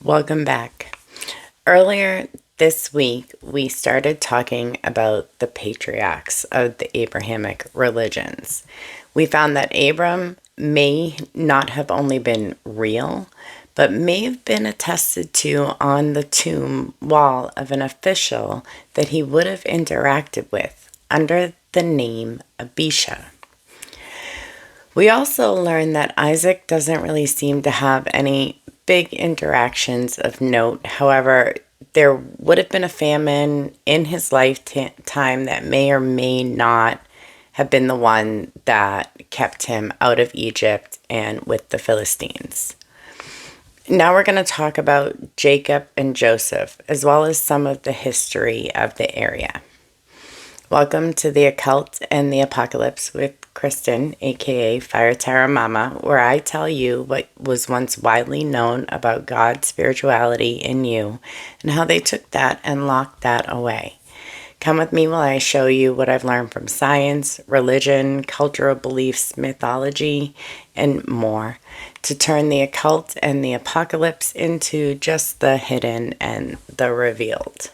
Welcome back. Earlier this week, we started talking about the patriarchs of the Abrahamic religions. We found that Abram may not have only been real, but may have been attested to on the tomb wall of an official that he would have interacted with under the name Abisha. We also learned that Isaac doesn't really seem to have any big interactions of note. However, there would have been a famine in his lifetime that may or may not have been the one that kept him out of Egypt and with the Philistines. Now we're going to talk about Jacob and Joseph, as well as some of the history of the area. Welcome to the Occult and the Apocalypse with Kristen, aka Fire Terra Mama, where I tell you what was once widely known about God's spirituality in you and how they took that and locked that away. Come with me while I show you what I've learned from science, religion, cultural beliefs, mythology, and more to turn the occult and the apocalypse into just the hidden and the revealed.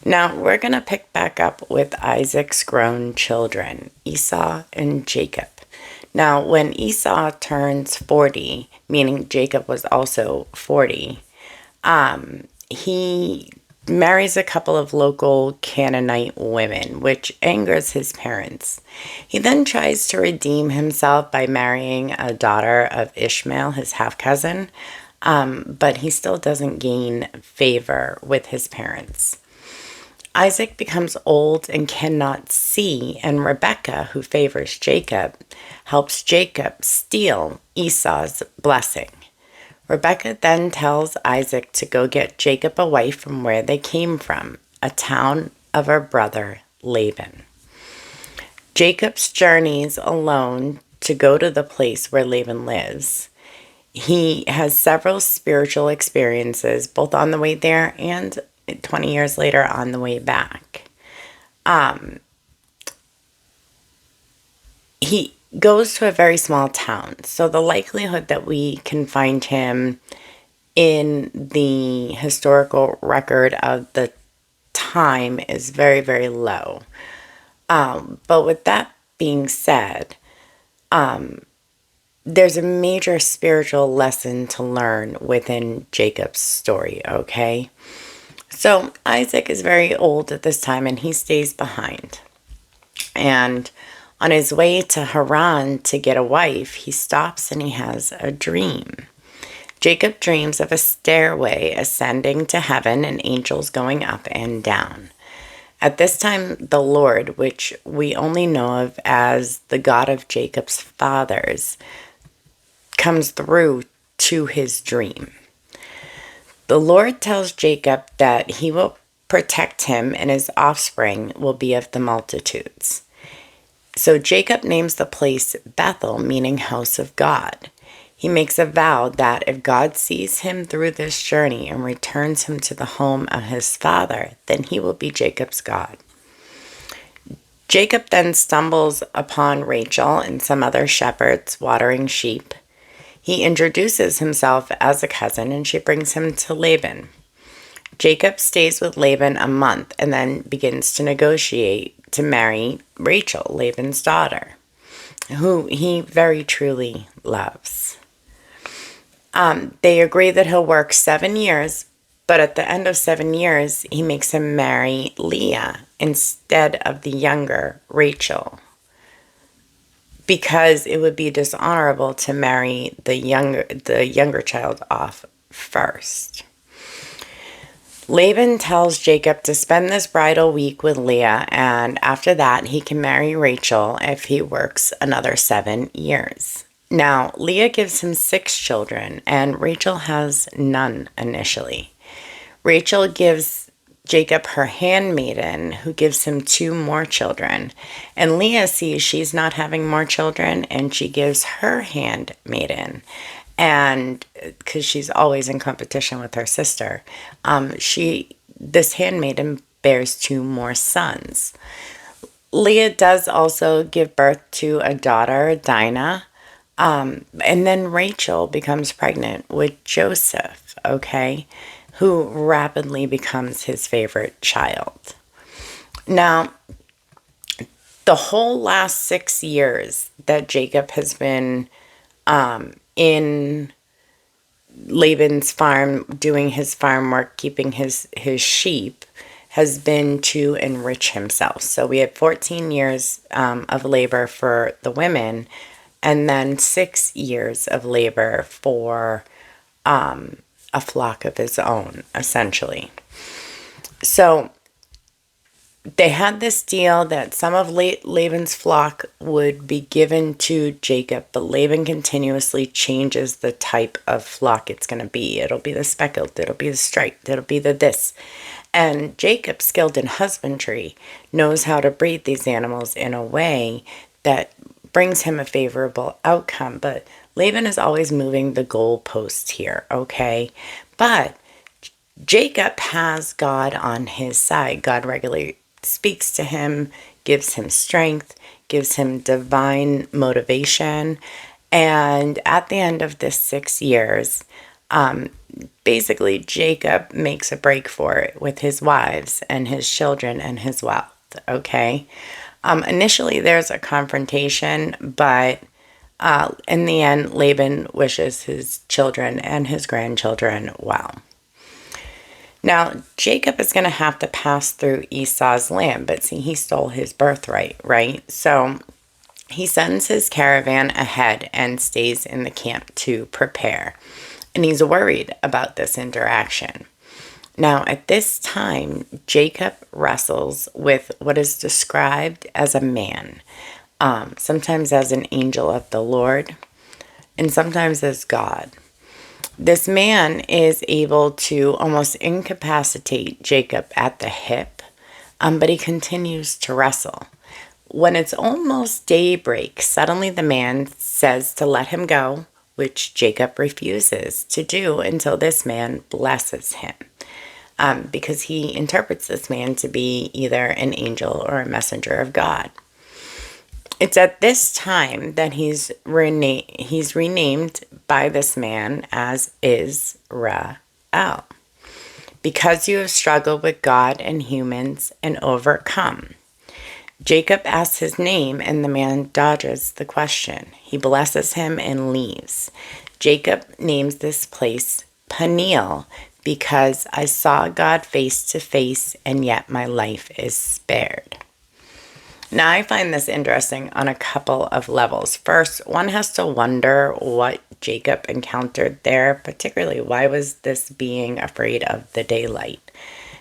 Now, we're going to pick back up with Isaac's grown children, Esau and Jacob. Now, when Esau turns 40, meaning Jacob was also 40, he marries a couple of local Canaanite women, which angers his parents. He then tries to redeem himself by marrying a daughter of Ishmael, his half-cousin, but he still doesn't gain favor with his parents. Isaac becomes old and cannot see, and Rebekah, who favors Jacob, helps Jacob steal Esau's blessing. Rebekah then tells Isaac to go get Jacob away from where they came from, a town of her brother Laban. Jacob's journeys alone to go to the place where Laban lives. He has several spiritual experiences, both on the way there and 20 years later on the way back. He goes to a very small town, so the likelihood that we can find him in the historical record of the time is very, very low. But with that being said, there's a major spiritual lesson to learn within Jacob's story, okay? So Isaac is very old at this time and he stays behind. And on his way to Haran to get a wife, he stops and he has a dream. Jacob dreams of a stairway ascending to heaven and angels going up and down. At this time, the Lord, which we only know of as the God of Jacob's fathers, comes through to his dream. The Lord tells Jacob that he will protect him and his offspring will be of the multitudes. So Jacob names the place Bethel, meaning house of God. He makes a vow that if God sees him through this journey and returns him to the home of his father, then he will be Jacob's God. Jacob then stumbles upon Rachel and some other shepherds watering sheep. He introduces himself as a cousin and she brings him to Laban. Jacob stays with Laban a month and then begins to negotiate to marry Rachel, Laban's daughter, who he very truly loves. They agree that he'll work 7 years, but at the end of 7 years, he makes him marry Leah instead of the younger Rachel, because it would be dishonorable to marry the younger child off first. Laban tells Jacob to spend this bridal week with Leah, and after that he can marry Rachel if he works another 7 years. Now, Leah gives him 6 children, and Rachel has none initially. Rachel gives Jacob her handmaiden, who gives him 2 more children. And Leah sees she's not having more children, and she gives her handmaiden. And because she's always in competition with her sister, this handmaiden bears 2 more sons. Leah does also give birth to a daughter, Dinah, and then Rachel becomes pregnant with Joseph, okay, who rapidly becomes his favorite child. Now, the whole last 6 years that Jacob has been in Laban's farm, doing his farm work, keeping his sheep, has been to enrich himself. So we had 14 years of labor for the women, and then 6 years of labor for a flock of his own, essentially. So they had this deal that some of Laban's flock would be given to Jacob, but Laban continuously changes the type of flock it's going to be. It'll be the speckled, it'll be the striped, it'll be the this. And Jacob, skilled in husbandry, knows how to breed these animals in a way that brings him a favorable outcome. But Laban is always moving the goalpost here, okay? But Jacob has God on his side. God regularly speaks to him, gives him strength, gives him divine motivation. And at the end of this 6 years, basically Jacob makes a break for it with his wives and his children and his wealth, okay? Initially, there's a confrontation, but in the end, Laban wishes his children and his grandchildren well. Now, Jacob is going to have to pass through Esau's land, but see, he stole his birthright, right? So he sends his caravan ahead and stays in the camp to prepare. And he's worried about this interaction. Now, at this time, Jacob wrestles with what is described as a man, sometimes as an angel of the Lord, and sometimes as God. This man is able to almost incapacitate Jacob at the hip, but he continues to wrestle. When it's almost daybreak, suddenly the man says to let him go, which Jacob refuses to do until this man blesses him, because he interprets this man to be either an angel or a messenger of God. It's at this time that he's renamed by this man as Israel. Because you have struggled with God and humans and overcome. Jacob asks his name, and the man dodges the question. He blesses him and leaves. Jacob names this place Peniel, because I saw God face to face, and yet my life is spared. Now, I find this interesting on a couple of levels. First, one has to wonder what Jacob encountered there, particularly why was this being afraid of the daylight?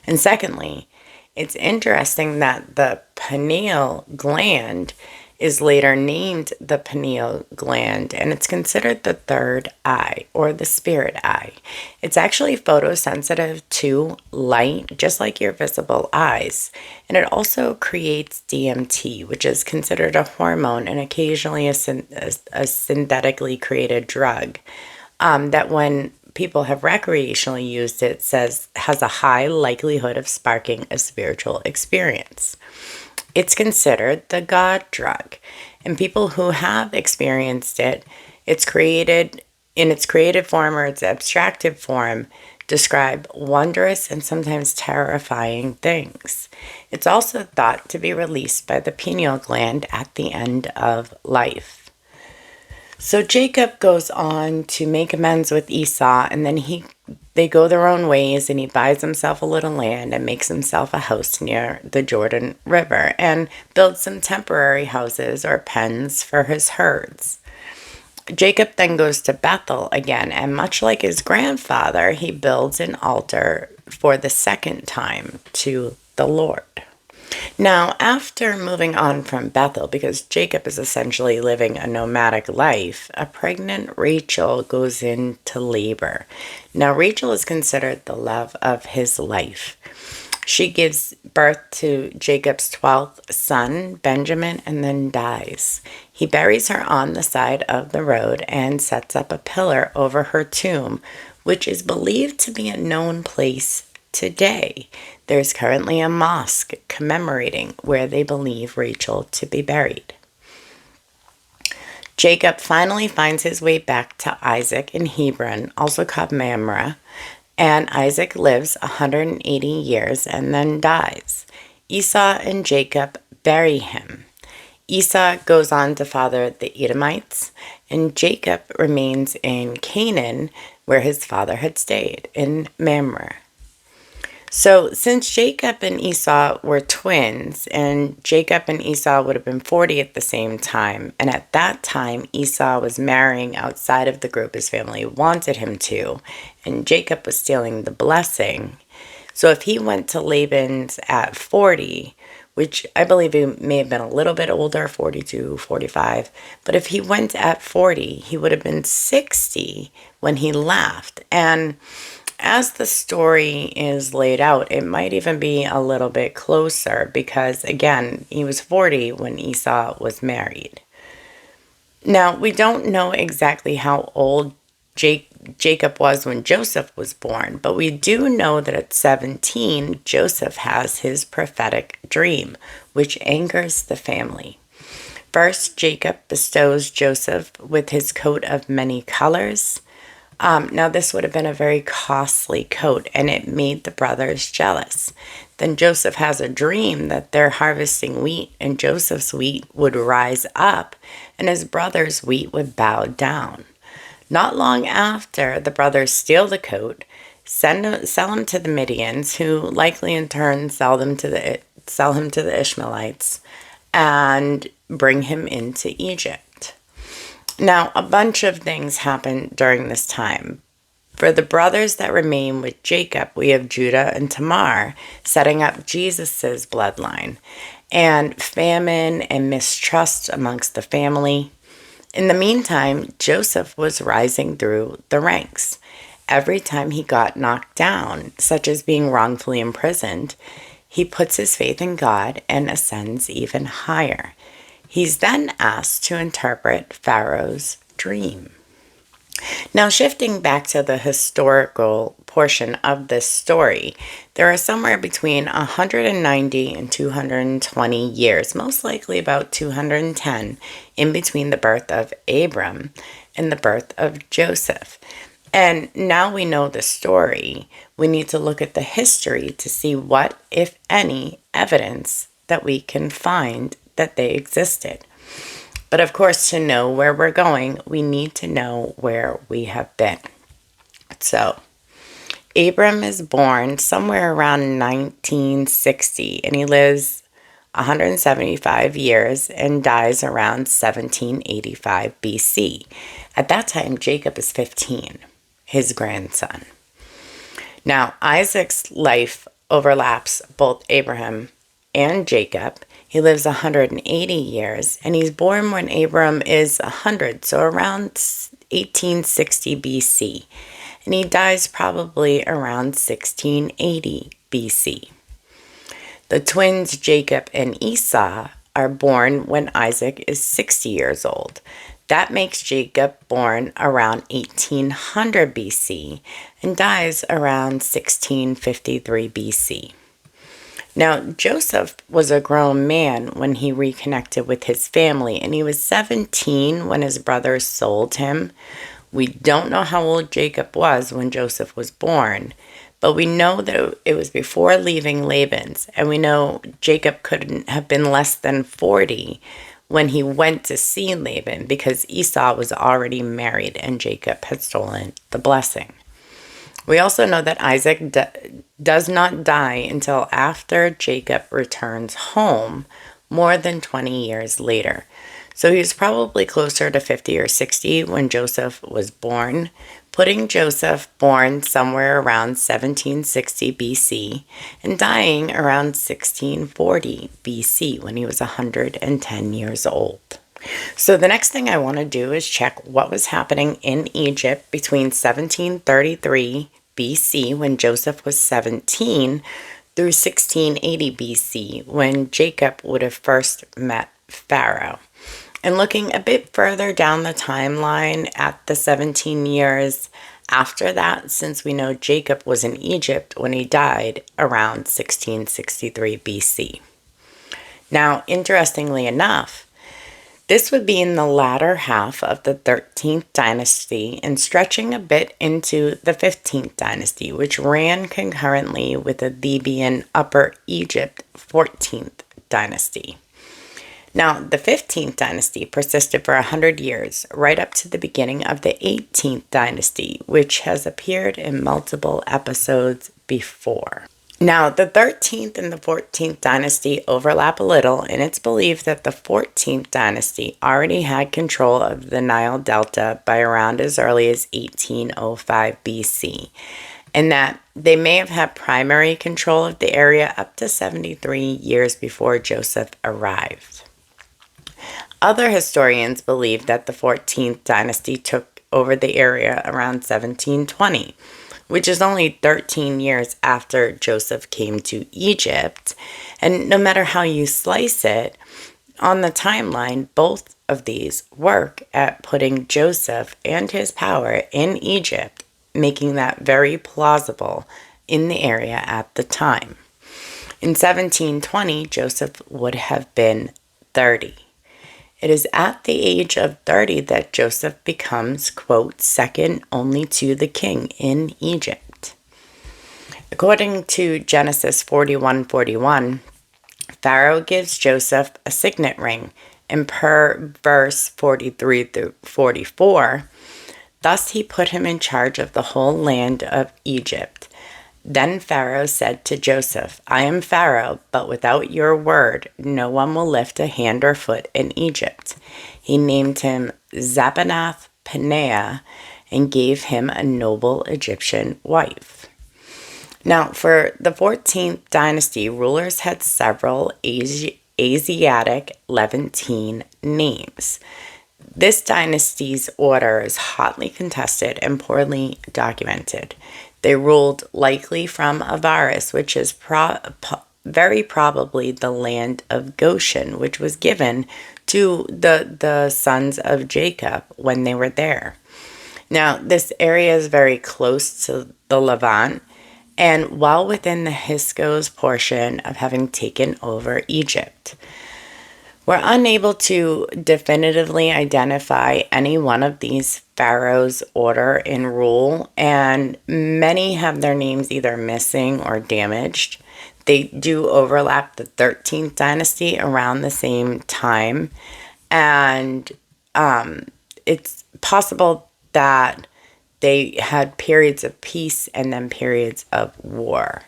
And secondly, it's interesting that the pineal gland is later named the pineal gland, and it's considered the third eye or the spirit eye. It's actually photosensitive to light, just like your visible eyes. And it also creates DMT, which is considered a hormone and occasionally a synthetically created drug that when people have recreationally used it has a high likelihood of sparking a spiritual experience. It's considered the God drug, and people who have experienced it, it's created in its creative form or its abstractive form, describe wondrous and sometimes terrifying things. It's also thought to be released by the pineal gland at the end of life. So Jacob goes on to make amends with Esau, and then they go their own ways, and he buys himself a little land and makes himself a house near the Jordan River and builds some temporary houses or pens for his herds. Jacob then goes to Bethel again, and much like his grandfather, he builds an altar for the second time to the Lord. Now, after moving on from Bethel, because Jacob is essentially living a nomadic life, a pregnant Rachel goes into labor. Now, Rachel is considered the love of his life. She gives birth to Jacob's 12th son, Benjamin, and then dies. He buries her on the side of the road and sets up a pillar over her tomb, which is believed to be a known place today. There's currently a mosque commemorating where they believe Rachel to be buried. Jacob finally finds his way back to Isaac in Hebron, also called Mamre, and Isaac lives 180 years and then dies. Esau and Jacob bury him. Esau goes on to father the Edomites, and Jacob remains in Canaan, where his father had stayed, in Mamre. So since Jacob and Esau were twins, and Jacob and Esau would have been 40 at the same time, and at that time Esau was marrying outside of the group his family wanted him to, and Jacob was stealing the blessing. So if he went to Laban's at 40, which I believe he may have been a little bit older, 42, 45, but if he went at 40, he would have been 60 when he left. And as the story is laid out, it might even be a little bit closer because, again, he was 40 when Esau was married. Now, we don't know exactly how old Jacob was when Joseph was born, but we do know that at 17, Joseph has his prophetic dream, which anchors the family. First, Jacob bestows Joseph with his coat of many colors. Now, this would have been a very costly coat, and it made the brothers jealous. Then Joseph has a dream that they're harvesting wheat, and Joseph's wheat would rise up, and his brother's wheat would bow down. Not long after, the brothers steal the coat, sell him to the Midians, who likely in turn sell him to the Ishmaelites, and bring him into Egypt. Now, a bunch of things happened during this time. For the brothers that remain with Jacob, we have Judah and Tamar setting up Jesus's bloodline, and famine and mistrust amongst the family. In the meantime, Joseph was rising through the ranks. Every time he got knocked down, such as being wrongfully imprisoned, he puts his faith in God and ascends even higher. He's then asked to interpret Pharaoh's dream. Now, shifting back to the historical portion of this story, there are somewhere between 190 and 220 years, most likely about 210, in between the birth of Abram and the birth of Joseph. And now we know the story, we need to look at the history to see what, if any, evidence that we can find that they existed. But of course, to know where we're going, we need to know where we have been. So, Abram is born somewhere around 1960, and he lives 175 years and dies around 1785 BC. At that time, Jacob is 15, his grandson. Now, Isaac's life overlaps both Abraham and Jacob. He lives 180 years, and he's born when Abram is 100, so around 1860 BC. And he dies probably around 1680 BC. The twins Jacob and Esau are born when Isaac is 60 years old. That makes Jacob born around 1800 BC and dies around 1653 BC. Now, Joseph was a grown man when he reconnected with his family, and he was 17 when his brothers sold him. We don't know how old Jacob was when Joseph was born, but we know that it was before leaving Laban's, and we know Jacob couldn't have been less than 40 when he went to see Laban because Esau was already married and Jacob had stolen the blessing. We also know that Isaac does not die until after Jacob returns home more than 20 years later. So he was probably closer to 50 or 60 when Joseph was born, putting Joseph born somewhere around 1760 BC and dying around 1640 BC when he was 110 years old. So the next thing I want to do is check what was happening in Egypt between 1733 BC when Joseph was 17 through 1680 BC when Jacob would have first met Pharaoh. And looking a bit further down the timeline at the 17 years after that, since we know Jacob was in Egypt when he died around 1663 BC. Now, interestingly enough, This would be in the latter half of the 13th dynasty and stretching a bit into the 15th dynasty, which ran concurrently with the Theban Upper Egypt 14th dynasty. Now, the 15th dynasty persisted for 100 years, right up to the beginning of the 18th dynasty, which has appeared in multiple episodes before. Now, the 13th and the 14th dynasty overlap a little, and it's believed that the 14th dynasty already had control of the Nile Delta by around as early as 1805 BC, and that they may have had primary control of the area up to 73 years before Joseph arrived. Other historians believe that the 14th dynasty took over the area around 1720, which is only 13 years after Joseph came to Egypt. And no matter how you slice it, on the timeline, both of these work at putting Joseph and his power in Egypt, making that very plausible in the area at the time. In 1720, Joseph would have been 30. It is at the age of 30 that Joseph becomes, quote, second only to the king in Egypt. According to Genesis 41:41, Pharaoh gives Joseph a signet ring, and per verse 43 through 44, thus he put him in charge of the whole land of Egypt. Then Pharaoh said to Joseph, I am Pharaoh, but without your word, no one will lift a hand or foot in Egypt. He named him Zapanath Paneah and gave him a noble Egyptian wife. Now, for the 14th dynasty, rulers had several Asiatic Levantine names. This dynasty's order is hotly contested and poorly documented. They ruled likely from Avaris, which is very probably the land of Goshen, which was given to the sons of Jacob when they were there. Now, this area is very close to the Levant and well within the Hyksos portion of having taken over Egypt. We're unable to definitively identify any one of these pharaohs' order and rule, and many have their names either missing or damaged. They do overlap the 13th dynasty around the same time, and it's possible that they had periods of peace and then periods of war.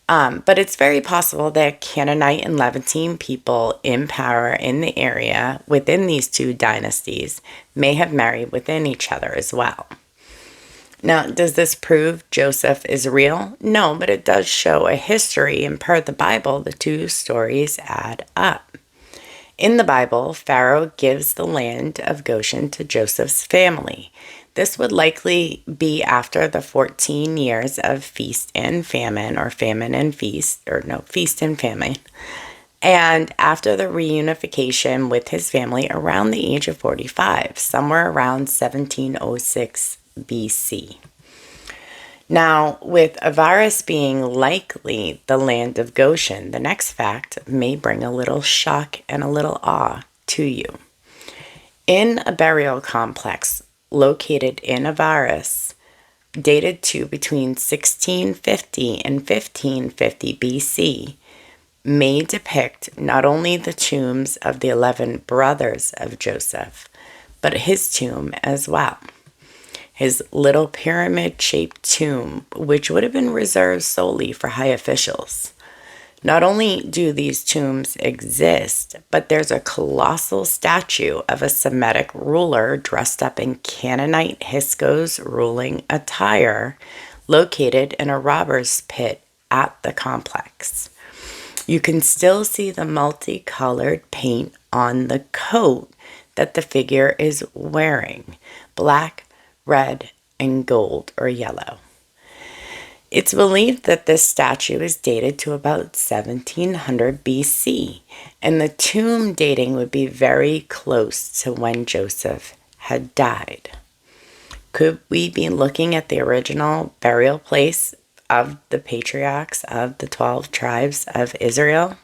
But it's very possible that Canaanite and Levantine people in power in the area within these two dynasties may have married within each other as well. Now, does this prove Joseph is real? No, but it does show a history, and per the Bible, the two stories add up. In the Bible, Pharaoh gives the land of Goshen to Joseph's family. This would likely be after the 14 years of feast and famine, or famine and feast, or no, feast and famine, and after the reunification with his family around the age of 45, somewhere around 1706 BC. Now, with Avaris being likely the land of Goshen, the next fact may bring a little shock and a little awe to you. In a burial complex located in Avaris, dated to between 1650 and 1550 BC, may depict not only the tombs of the 11 brothers of Joseph, but his tomb as well. His little pyramid-shaped tomb, which would have been reserved solely for high officials. Not only do these tombs exist, but there's a colossal statue of a Semitic ruler dressed up in Canaanite Hyksos ruling attire located in a robber's pit at the complex. You can still see the multicolored paint on the coat that the figure is wearing, black, red, and gold or yellow. It's believed that this statue is dated to about 1700 BC, and the tomb dating would be very close to when Joseph had died. Could we be looking at the original burial place of the patriarchs of the 12 tribes of Israel?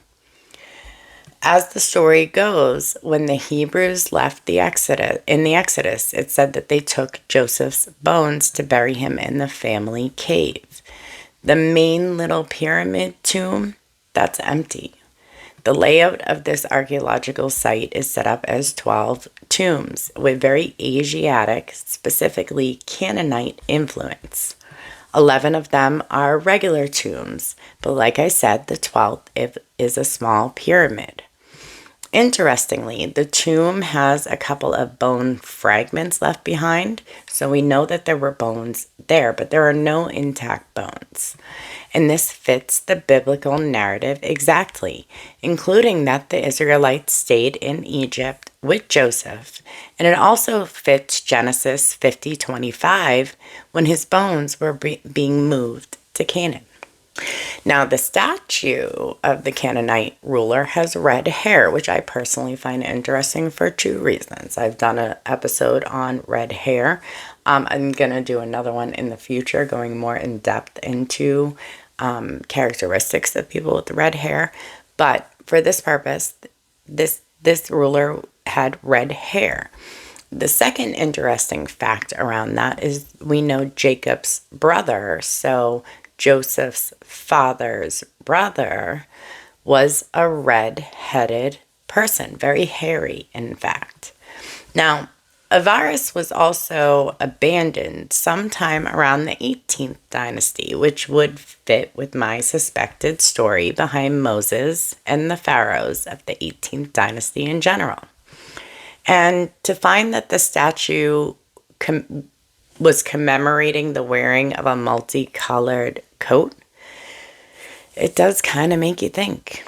As the story goes, when the Hebrews left in the Exodus, it said that they took Joseph's bones to bury him in the family cave. The main little pyramid tomb, that's empty. The layout of this archaeological site is set up as 12 tombs with very Asiatic, specifically Canaanite influence. 11 of them are regular tombs, but like I said, the 12th is a small pyramid. Interestingly, the tomb has a couple of bone fragments left behind, so we know that there were bones there, but there are no intact bones. And this fits the biblical narrative exactly, including that the Israelites stayed in Egypt with Joseph, and it also fits Genesis 50:25 when his bones were being moved to Canaan. Now, the statue of the Canaanite ruler has red hair, which I personally find interesting for two reasons. I've done an episode on red hair. I'm going to do another one in the future, going more in depth into characteristics of people with red hair. But for this purpose, this ruler had red hair. The second interesting fact around that is we know Jacob's brother, so Joseph's father's brother was a red-headed person, very hairy, in fact. Now, Avaris was also abandoned sometime around the 18th dynasty, which would fit with my suspected story behind Moses and the pharaohs of the 18th dynasty in general. And to find that the statue was commemorating the wearing of a multicolored coat, it does kind of make you think.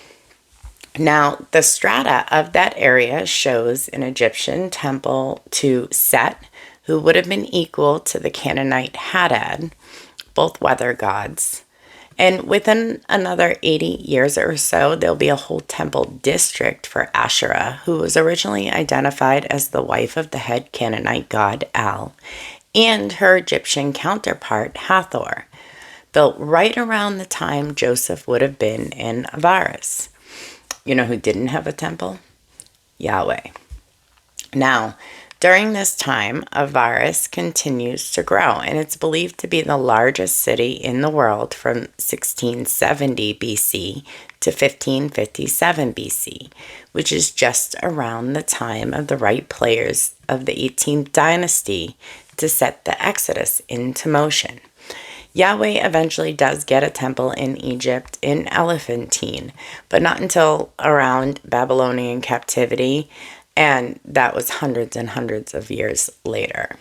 Now, the strata of that area shows an Egyptian temple to Set, who would have been equal to the Canaanite Hadad, both weather gods. And within another 80 years or so, there'll be a whole temple district for Asherah, who was originally identified as the wife of the head Canaanite god Al, and her Egyptian counterpart Hathor, built right around the time Joseph would have been in Avaris. You know who didn't have a temple? Yahweh. Now, during this time, Avaris continues to grow, and it's believed to be the largest city in the world from 1670 BC to 1557 BC, which is just around the time of the right players of the 18th dynasty to set the Exodus into motion. Yahweh eventually does get a temple in Egypt in Elephantine, but not until around Babylonian captivity, and that was hundreds and hundreds of years later.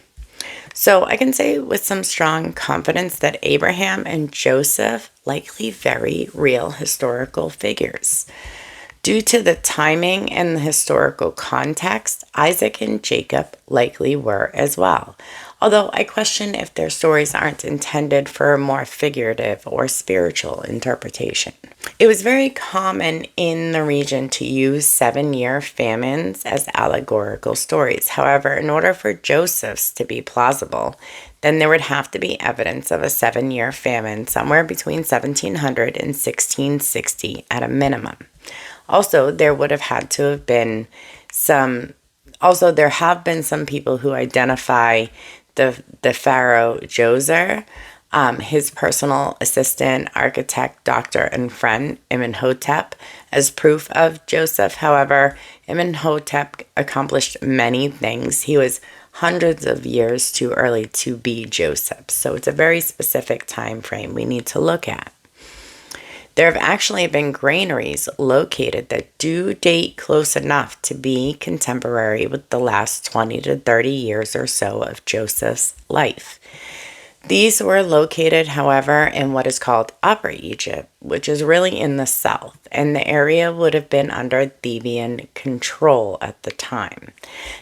So I can say with some strong confidence that Abraham and Joseph likely very real historical figures. Due to the timing and the historical context, Isaac and Jacob likely were as well. Although I question if their stories aren't intended for a more figurative or spiritual interpretation. It was very common in the region to use 7-year famines as allegorical stories. However, in order for Joseph's to be plausible, then there would have to be evidence of a 7-year famine somewhere between 1700 and 1660 at a minimum. Also, there would have had to have been there have been some people who identify the pharaoh Djoser, his personal assistant, architect, doctor, and friend, Imhotep, as proof of Joseph. However, Imhotep accomplished many things. He was hundreds of years too early to be Joseph. So it's a very specific time frame we need to look at. There have actually been granaries located that do date close enough to be contemporary with the last 20 to 30 years or so of Joseph's life. These were located, however, in what is called Upper Egypt, which is really in the south, and the area would have been under Theban control at the time.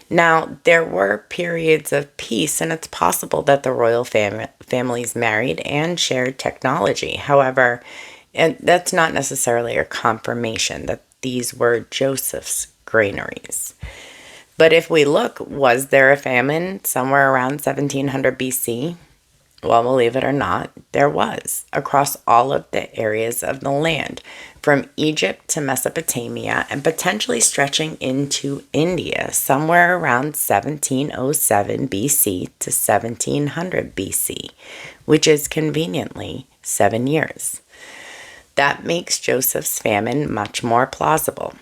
Now, there were periods of peace, and it's possible that the royal families married and shared technology. However, and that's not necessarily a confirmation that these were Joseph's granaries. But if we look, was there a famine somewhere around 1700 BC? Well, believe it or not, there was across all of the areas of the land, from Egypt to Mesopotamia and potentially stretching into India somewhere around 1707 BC to 1700 BC, which is conveniently 7 years. That makes Joseph's famine much more plausible.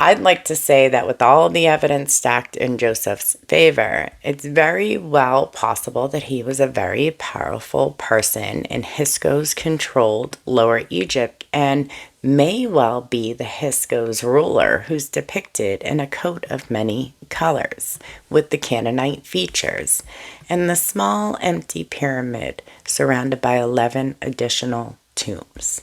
I'd like to say that with all the evidence stacked in Joseph's favor, it's very well possible that he was a very powerful person in Hyksos controlled Lower Egypt and may well be the Hyksos ruler who's depicted in a coat of many colors with the Canaanite features and the small empty pyramid surrounded by 11 additional tombs.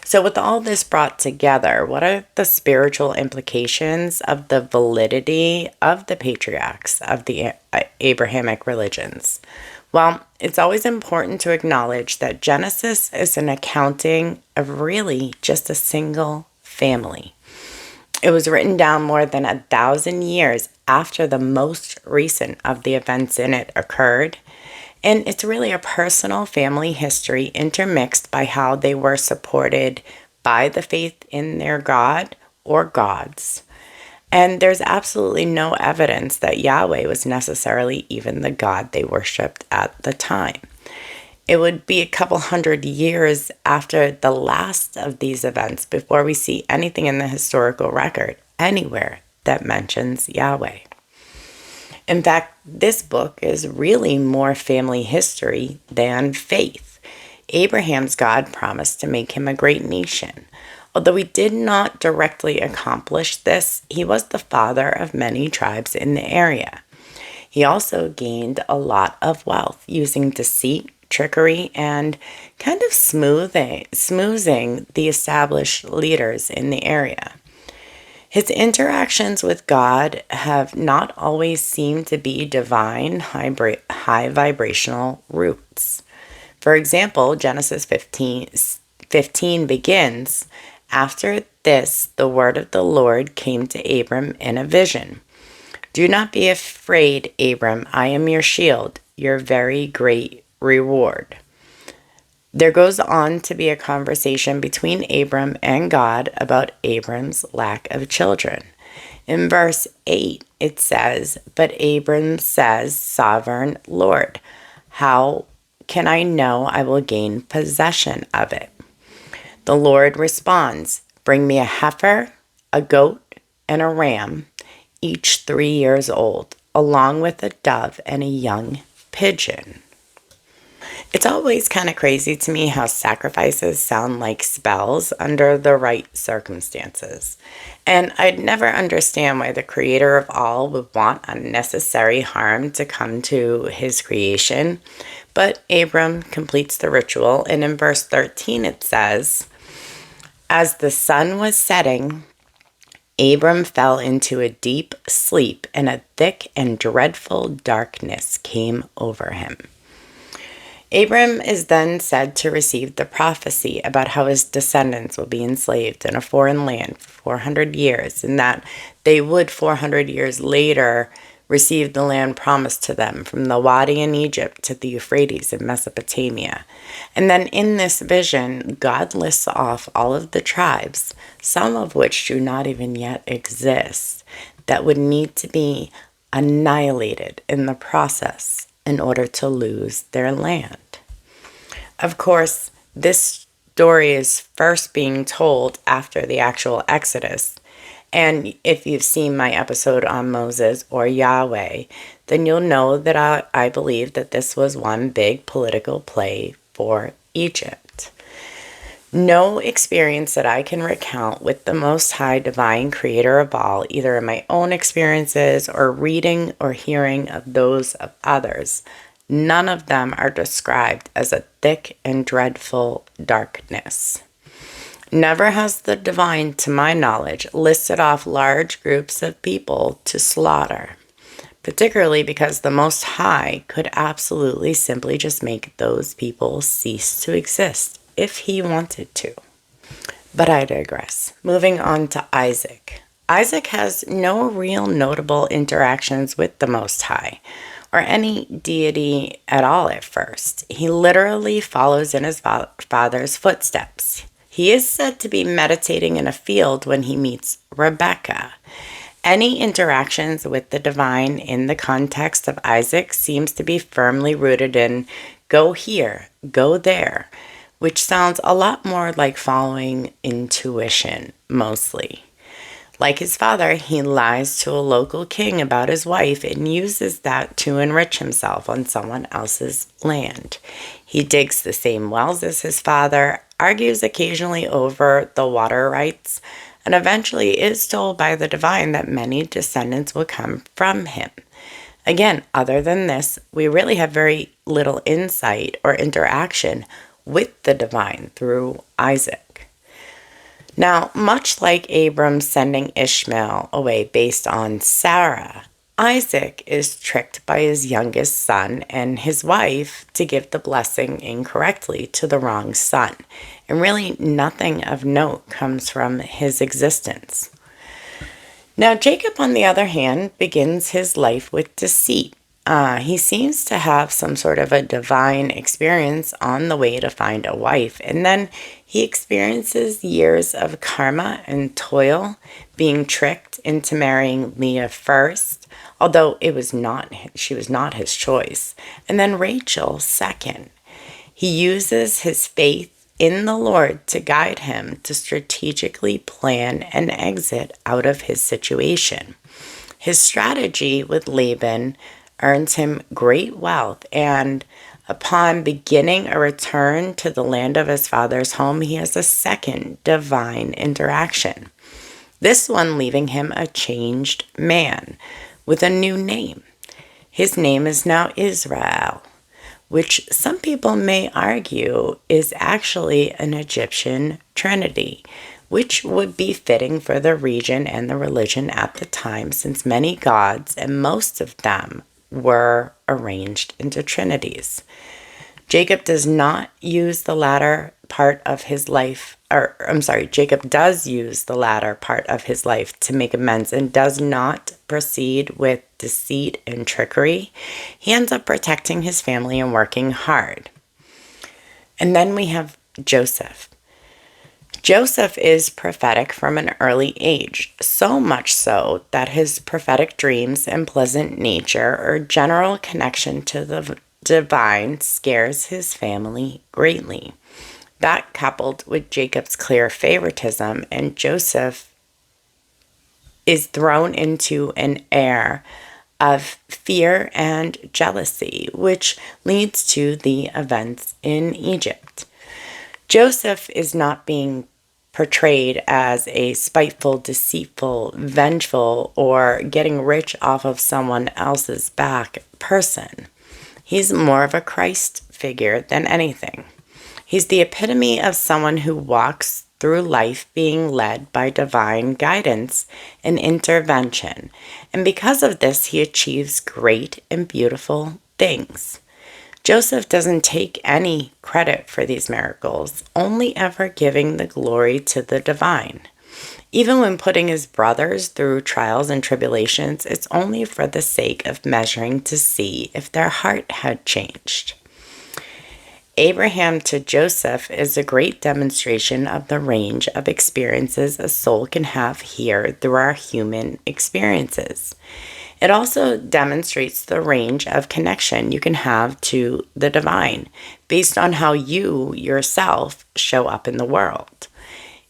So, with all this brought together, what are the spiritual implications of the validity of the patriarchs of the Abrahamic religions? Well, it's always important to acknowledge that Genesis is an accounting of really just a single family. It was written down more than 1,000 years after the most recent of the events in it occurred. And it's really a personal family history intermixed by how they were supported by the faith in their God or gods. And there's absolutely no evidence that Yahweh was necessarily even the God they worshipped at the time. It would be a couple hundred years after the last of these events before we see anything in the historical record anywhere that mentions Yahweh. In fact, this book is really more family history than faith. Abraham's God promised to make him a great nation. Although he did not directly accomplish this, he was the father of many tribes in the area. He also gained a lot of wealth using deceit, trickery, and kind of smoozing the established leaders in the area. His interactions with God have not always seemed to be divine, high vibrational roots. For example, Genesis 15 begins, "After this, the word of the Lord came to Abram in a vision. 'Do not be afraid, Abram. I am your shield, your very great reward.'" There goes on to be a conversation between Abram and God about Abram's lack of children. In verse 8, it says, "But Abram says, 'Sovereign Lord, how can I know I will gain possession of it?' The Lord responds, 'Bring me a heifer, a goat, and a ram, each 3 years old, along with a dove and a young pigeon.'" It's always kind of crazy to me how sacrifices sound like spells under the right circumstances. And I'd never understand why the creator of all would want unnecessary harm to come to his creation. But Abram completes the ritual, and in verse 13 it says, "As the sun was setting, Abram fell into a deep sleep, and a thick and dreadful darkness came over him." Abram is then said to receive the prophecy about how his descendants will be enslaved in a foreign land for 400 years, and that they would 400 years later receive the land promised to them from the Wadi in Egypt to the Euphrates in Mesopotamia. And then in this vision, God lists off all of the tribes, some of which do not even yet exist, that would need to be annihilated in the process in order to lose their land. Of course, this story is first being told after the actual Exodus. And if you've seen my episode on Moses or Yahweh, then you'll know that I believe that this was one big political play for Egypt. No experience that I can recount with the Most High Divine Creator of all, either in my own experiences or reading or hearing of those of others, none of them are described as a thick and dreadful darkness. Never has the divine, to my knowledge, listed off large groups of people to slaughter, particularly because the Most High could absolutely simply just make those people cease to exist if he wanted to. But I digress. Moving on to Isaac. Isaac has no real notable interactions with the Most High. or any deity at all at first. He literally follows in his father's footsteps. He is said to be meditating in a field when he meets Rebecca. Any interactions with the divine in the context of Isaac seems to be firmly rooted in go here, go there, which sounds a lot more like following intuition, mostly. Like his father, he lies to a local king about his wife and uses that to enrich himself on someone else's land. He digs the same wells as his father, argues occasionally over the water rights, and eventually is told by the divine that many descendants will come from him. Again, other than this, we really have very little insight or interaction with the divine through Isaac. Now, much like Abram sending Ishmael away based on Sarah, Isaac is tricked by his youngest son and his wife to give the blessing incorrectly to the wrong son. And really nothing of note comes from his existence. Now, Jacob, on the other hand, begins his life with deceit. He seems to have some sort of a divine experience on the way to find a wife, and then he experiences years of karma and toil, being tricked into marrying Leah first, although she was not his choice, and then Rachel second. He uses his faith in the Lord to guide him to strategically plan an exit out of his situation. His strategy with Laban earns him great wealth, and upon beginning a return to the land of his father's home, he has a second divine interaction. This one leaving him a changed man with a new name. His name is now Israel, which some people may argue is actually an Egyptian trinity, which would be fitting for the region and the religion at the time, since many gods, and most of them, were arranged into trinities. Jacob does not use the latter part of his life, Jacob does use the latter part of his life to make amends and does not proceed with deceit and trickery. He ends up protecting his family and working hard. And then we have Joseph. Joseph is prophetic from an early age, so much so that his prophetic dreams and pleasant nature or general connection to the divine scares his family greatly. That, coupled with Jacob's clear favoritism, and Joseph is thrown into an air of fear and jealousy, which leads to the events in Egypt. Joseph is not being portrayed as a spiteful, deceitful, vengeful, or getting rich off of someone else's back person. He's more of a Christ figure than anything. He's the epitome of someone who walks through life being led by divine guidance and intervention. And because of this, he achieves great and beautiful things. Joseph doesn't take any credit for these miracles, only ever giving the glory to the divine. Even when putting his brothers through trials and tribulations, it's only for the sake of measuring to see if their heart had changed. Abraham to Joseph is a great demonstration of the range of experiences a soul can have here through our human experiences. It also demonstrates the range of connection you can have to the divine based on how you yourself show up in the world.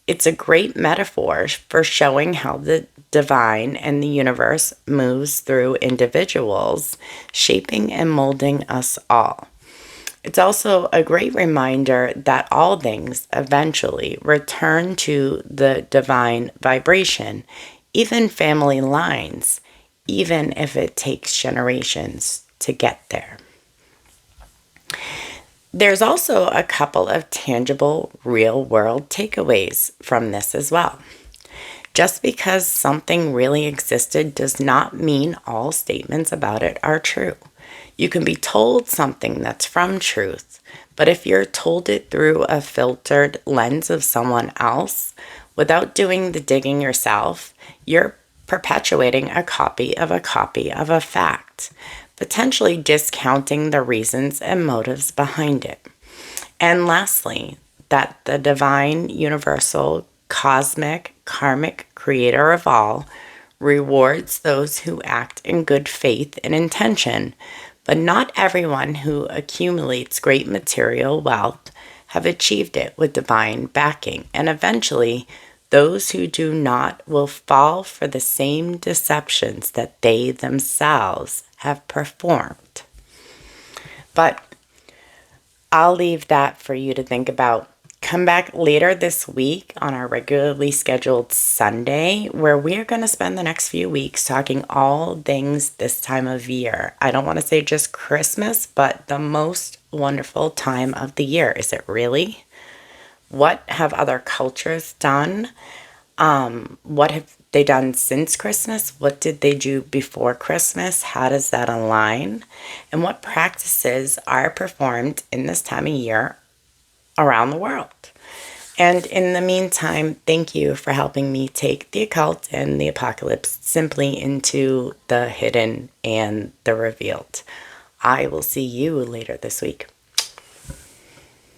It's a great metaphor for showing how the divine and the universe moves through individuals, shaping and molding us all. It's also a great reminder that all things eventually return to the divine vibration, even family lines, even if it takes generations to get there. There's also a couple of tangible, real-world takeaways from this as well. Just because something really existed does not mean all statements about it are true. You can be told something that's from truth, but if you're told it through a filtered lens of someone else, without doing the digging yourself, you're perpetuating a copy of a fact. potentially discounting the reasons and motives behind it. And lastly, that the divine, universal, cosmic, karmic creator of all rewards those who act in good faith and intention, but not everyone who accumulates great material wealth have achieved it with divine backing, and eventually those who do not will fall for the same deceptions that they themselves have performed. But I'll leave that for you to think about. Come back later this week on our regularly scheduled Sunday, where we're going to spend the next few weeks talking all things this time of year. I don't want to say just Christmas, but the most wonderful time of the year. Is it really? What have other cultures done? What have they done since Christmas? What did they do before Christmas? How does that align? And what practices are performed in this time of year around the world? And in the meantime, thank you for helping me take the occult and the apocalypse simply into the hidden and the revealed. I will see you later this week.